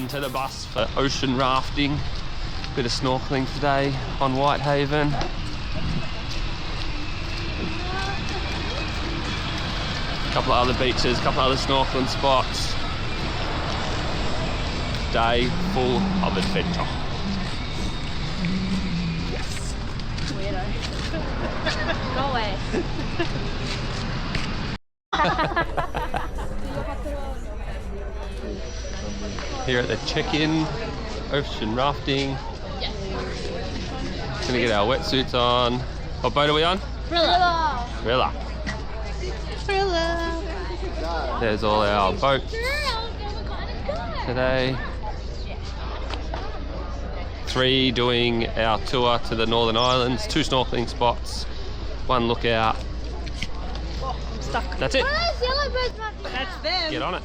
Heading to the bus for ocean rafting. Bit of snorkelling today on Whitehaven. A couple of other beaches, a couple of other snorkeling spots. Day full of adventure. Yes. Weirdo. Go away. Here at the check-in, ocean rafting. Gonna get our wetsuits on. What boat are we on? Rilla. There's all our boats today. 3 doing our tour to the Northern Islands, 2 snorkeling spots, 1 lookout. I'm stuck. That's it. Where's yellow birds? That's them. Get on it.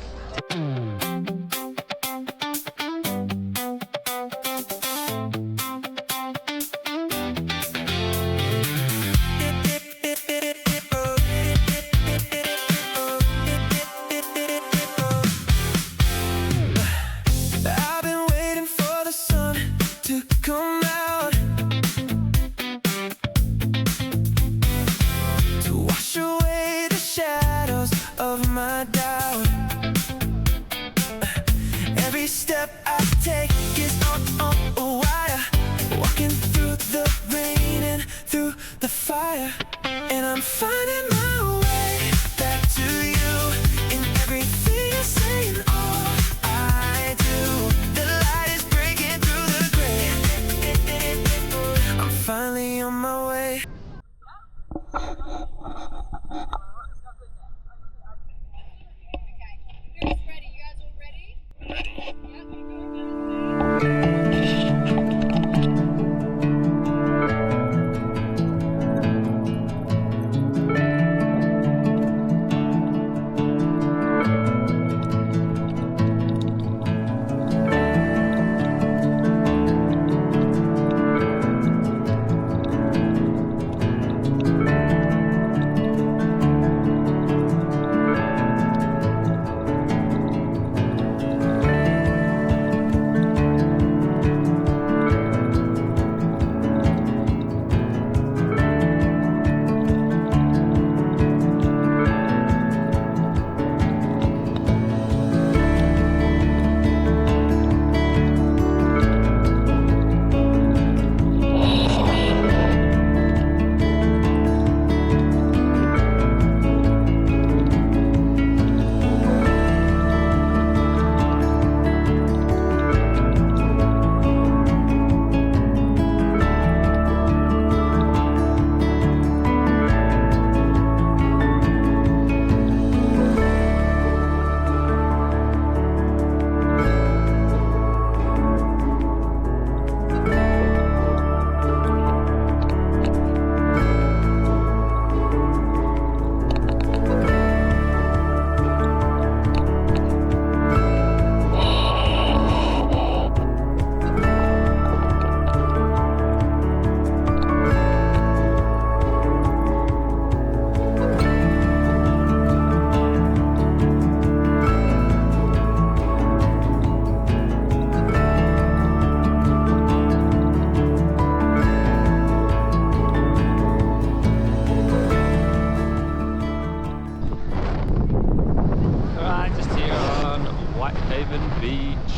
Whitehaven Beach,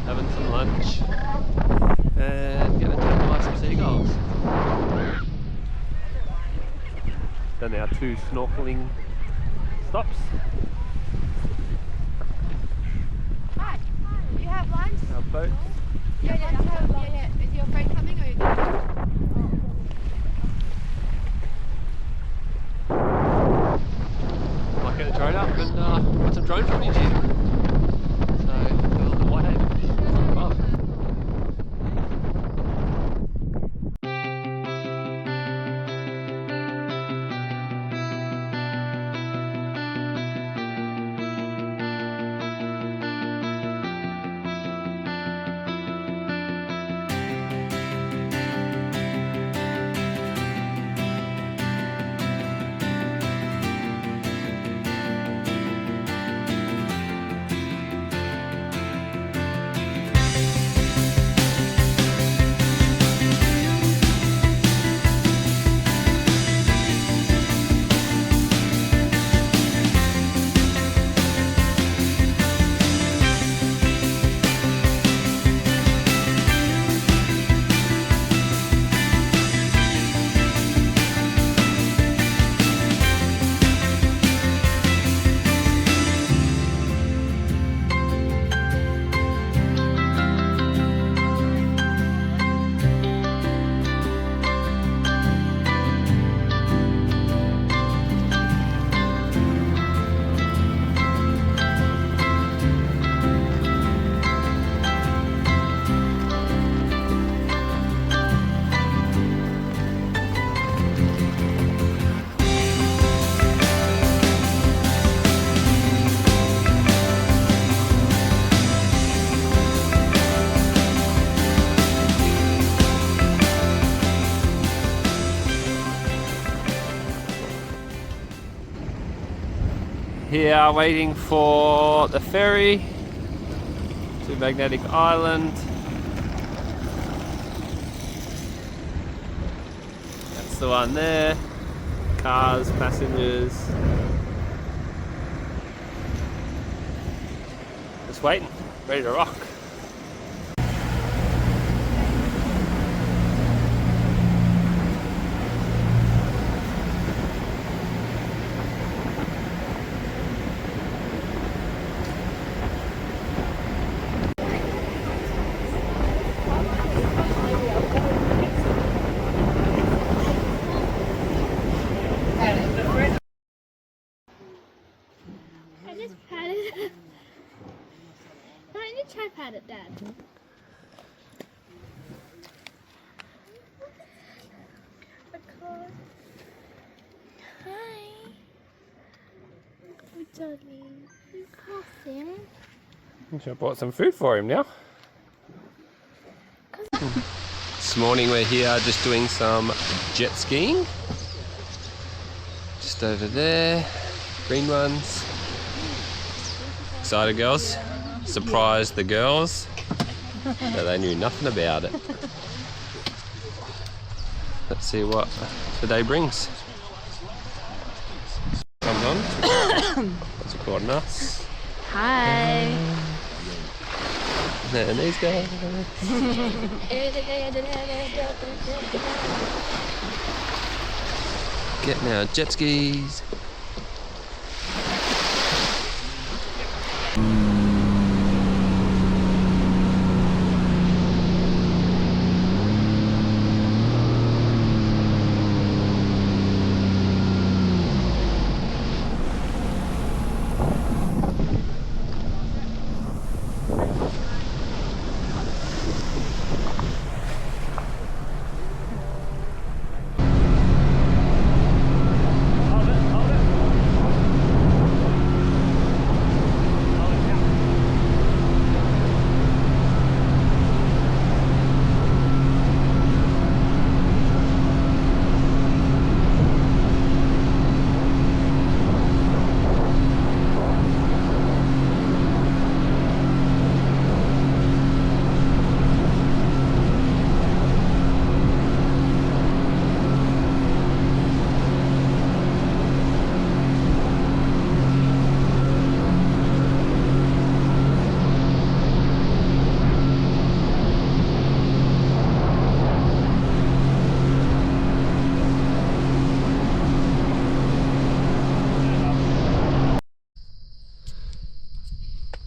having some lunch and getting to admire some seagulls. Done our 2 snorkeling stops. Hi, you have lunch? Our boats. Yeah. Is your friend coming or you? Might get the drone up and put some drone footage in. So, go on to Whitehaven. Oh. Here waiting for the ferry to Magnetic Island. That's the one there. Cars, passengers. Just waiting, ready to rock. I just patted. I need to try pat it, Dad. Hi. Good doggy. You coughing? I should have bought some food for him now. This morning we're here just doing some jet skiing. Just over there, green ones. Excited girls? Surprised the girls that they knew nothing about it. Let's see what the day brings. Comes on. It's recording us. Hi. And these guys. Getting our jet skis.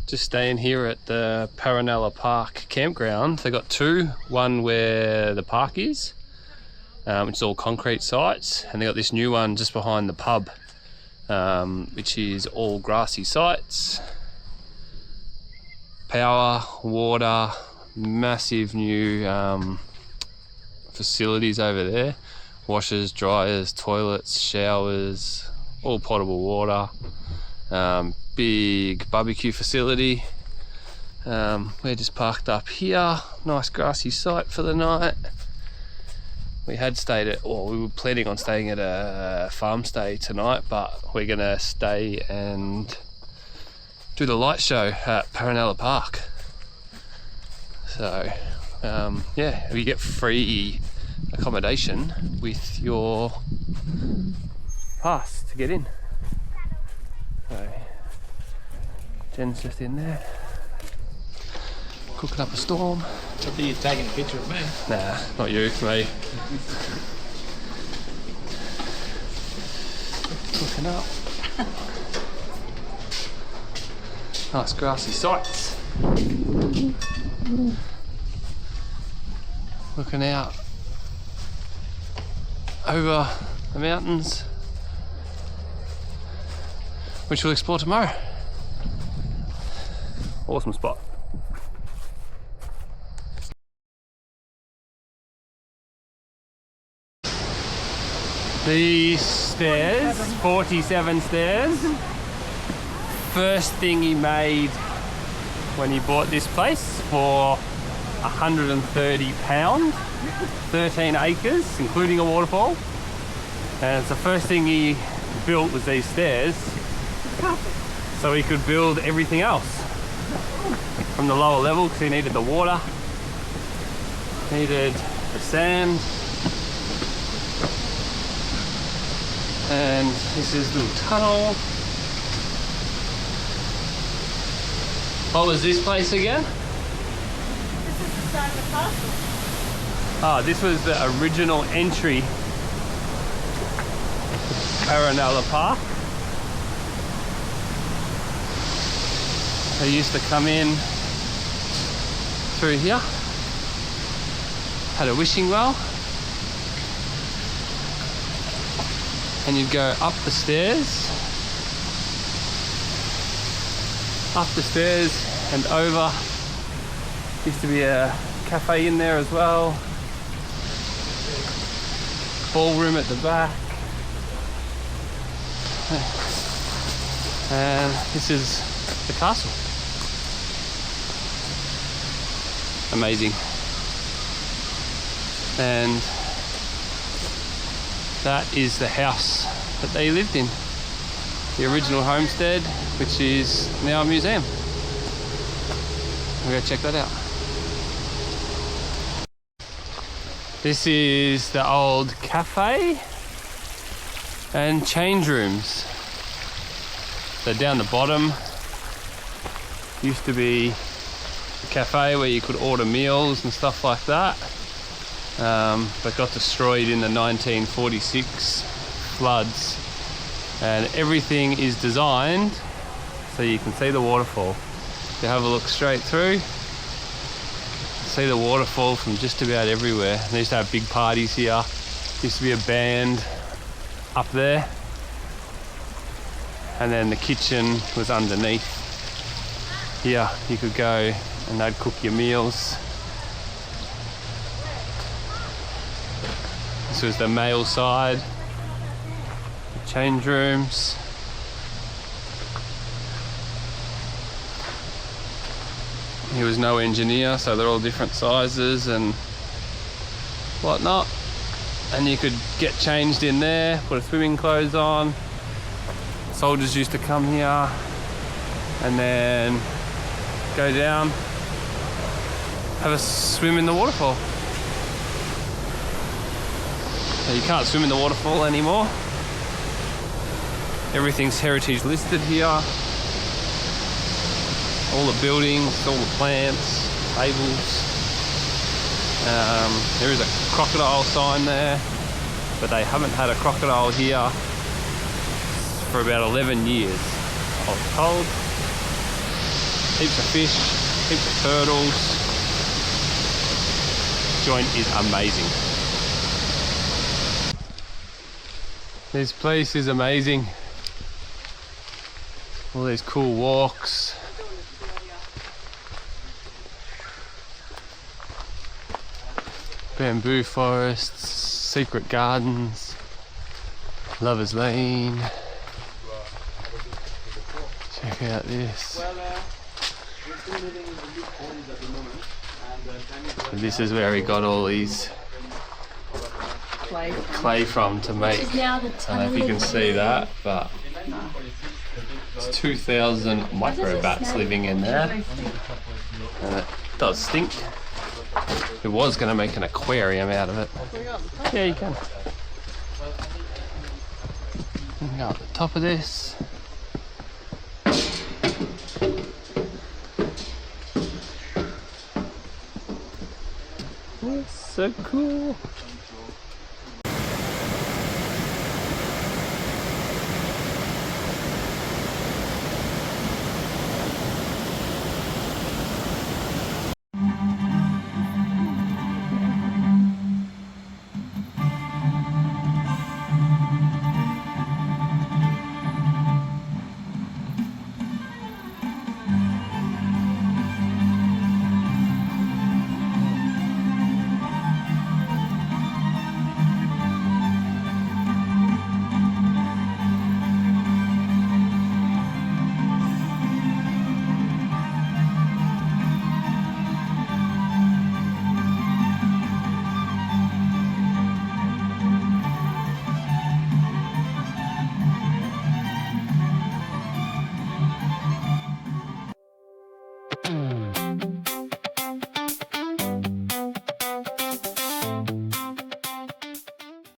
Just staying here at the Paronella Park campground. They got two, one where the park is, it's all concrete sites, and they got this new one just behind the pub, which is all grassy sites. Power, water, massive new facilities over there. Washers, dryers, toilets, showers, all potable water. Big barbecue facility. We're just parked up here. Nice grassy site for the night. We had stayed at, or we were planning on staying at a farm stay tonight, but we're gonna stay and do the light show at Paronella Park. So, yeah, you get free accommodation with your pass to get in. So, Jen's just in there, cooking up a storm. I think you're taking a picture of me. Nah, not you, me. Cooking up. Nice grassy sights. Looking out over the mountains, which we'll explore tomorrow. Awesome spot. These stairs, 47 stairs. First thing he made when he bought this place for £130, 13 acres, including a waterfall. And it's the first thing he built was these stairs. so he could build everything else from the lower level, because he needed the water, needed the sand, and this is the tunnel. What was this place again? This is the side of the castle. Ah, this was the original entry to Paronella Park. They used to come in through here. Had a wishing well. And you'd go up the stairs and over. Used to be a cafe in there as well. Ballroom at the back. And this is the castle. Amazing. And that is the house that they lived in. The original homestead, which is now a museum. We'll go check that out. This is the old cafe and change rooms. So down the bottom used to be a cafe where you could order meals and stuff like that, but got destroyed in the 1946 floods. And everything is designed so you can see the waterfall. If you have a look straight through, see the waterfall from just about everywhere. They used to have big parties here. Used to be a band up there. And then the kitchen was underneath. Here you could go and they'd cook your meals. This was the male side. The change rooms. He was no engineer, so they're all different sizes and whatnot. And you could get changed in there, put a swimming clothes on. Soldiers used to come here and then go down, have a swim in the waterfall. So you can't swim in the waterfall anymore. Everything's heritage listed here. All the buildings, all the plants, tables. There is a crocodile sign there, but they haven't had a crocodile here for about 11 years, I was told. Heaps of fish, heaps of turtles. Joint is amazing. This place is amazing. All these cool walks. Bamboo forests, secret gardens, Lover's Lane. Check out this. And this is where he got all these clay from to make. I don't know if you can see that, but it's 2,000 microbats living in there, and it does stink. It was going to make an aquarium out of it. Yeah, you can. You can go up the top of this. That's so cool. Bye.